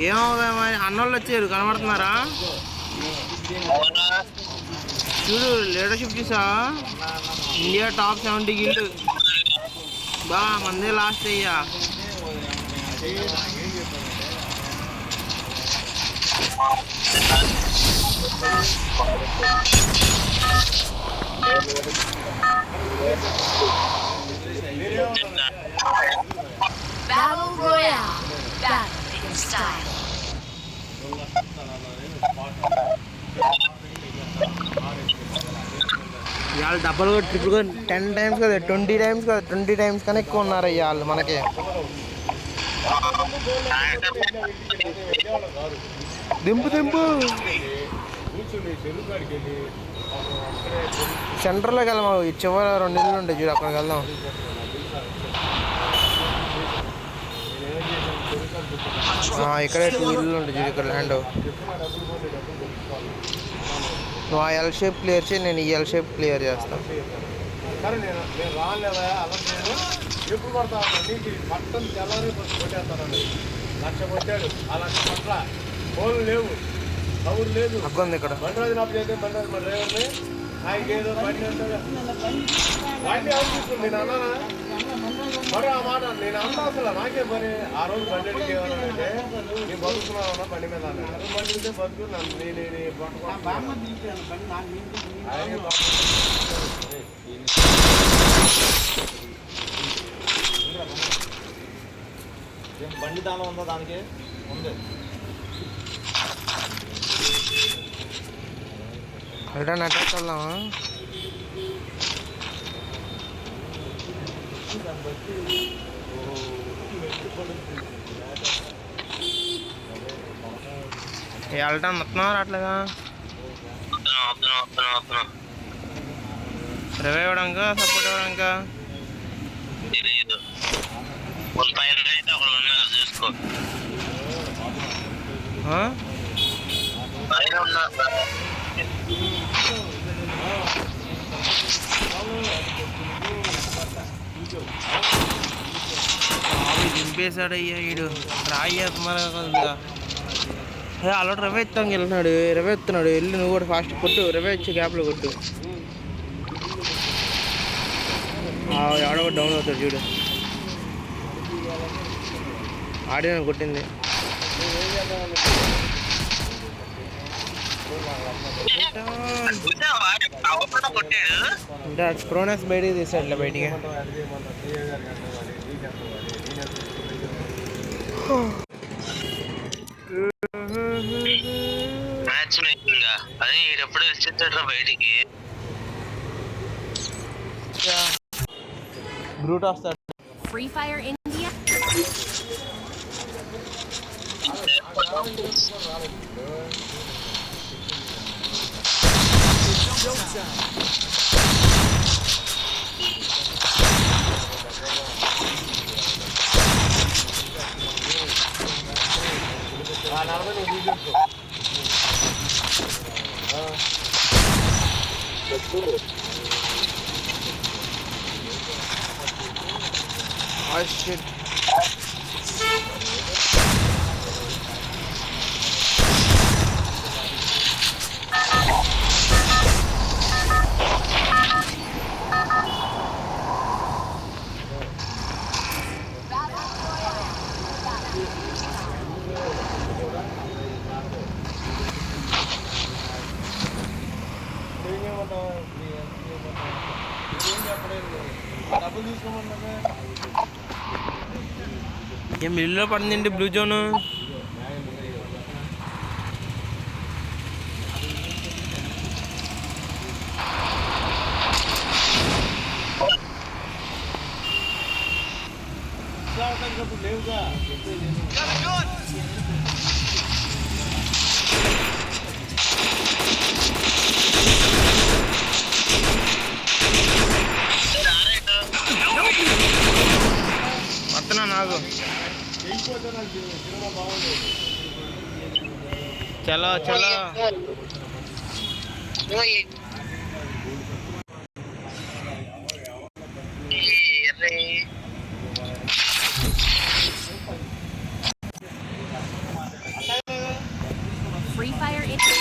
ఏమవుదా మరి అన్నోళ్ళు వచ్చారు కనబడుతున్నారా? చూడు లీడర్షిప్ చూసా, ఇండియా టాప్ 70 గిల్లు బా మందే లాస్ట్ అయ్యా. Battle Royale. Battle in style. ఇవాళ డబ్బులు కూడా ట్రిపుల్ 10 టైమ్స్ కదా, 20 టైమ్స్ కదా, 20 టైమ్స్ కన్నా ఎక్కువ ఉన్నారు ఇవాళ మనకి. దింపు దింపు సెంటర్లోకి వెళ్దాం. చివరి 2 ఇళ్ళు ఉంటాయి చూడు, అక్కడికి వెళ్దాం. ఇక్కడే 2 ఇళ్ళు ఉంటాయి చూడు, ఇక్కడ ల్యాండ్. నువ్వు ఆ ఎల్ షేప్ క్లియర్ చేయి, నేను ఈ ఎల్ షేప్ క్లియర్ చేస్తాను. ఎప్పుడు పడతా నీకు పట్టం తెల్లారి కొట్టేస్తానండి. 1,00,000 కొట్టాడు. ఆ 1,00,000 పట్ల ఫోన్లు లేవు, కబురు లేదు. అక్కంది ఇక్కడ బండి నాకు చేస్తే బండి మా డ్రైవర్ని ఆయనకి ఏదో బండి అంటాడు. బండి ఆలోచిస్తుంది. నేను అన్నానా మరో ఆ మాట నేను అంతా అసలు నాకే పని. ఆ రోజు బండి అడిగి ఏమన్నానంటే నేను బతుకుతున్నాను బండి మీద అన్నాడు. బండి ఉంటే బతుకున్నాను నేను బండి దానం ఉందా? దానికి ఉంది. రిటర్న్ అటాక్ వెళ్దామా? వెళ్ళటం మొత్తం రావట్లేదా? రివైవ్ ఇవ్వడానికా సపోర్ట్ ఇవ్వడానికా? చూసుకో దింపేశాడు అయ్యా వీడు. రాయి కొద్దిగా అలవాటు రవే ఎత్తాం వెళ్తున్నాడు. రవే ఎత్తున్నాడు, వెళ్ళి నువ్వు కూడా ఫాస్ట్ కొట్టు. రవే వచ్చి గ్యాప్లో కొట్టు. ఎవడో డౌన్ అవుతాడు చూడు. ఆడిన కొట్టింది. అంటే క్రోనస్ బయటికి తీసాడు బయటికి. మ్యాచ్ మేకింగ్ అదే ఎప్పుడు వచ్చేస్తాడు బయటికి. బ్రూట్ వస్తాడు. Free Fire India. Oh shit. డబ్బులు తీసుకోమన్నా ఏం మిల్లులో పడిందండి బ్లూ జోను. లేవుగా వస్తున్నా నాకు. చలో చలో Fire India.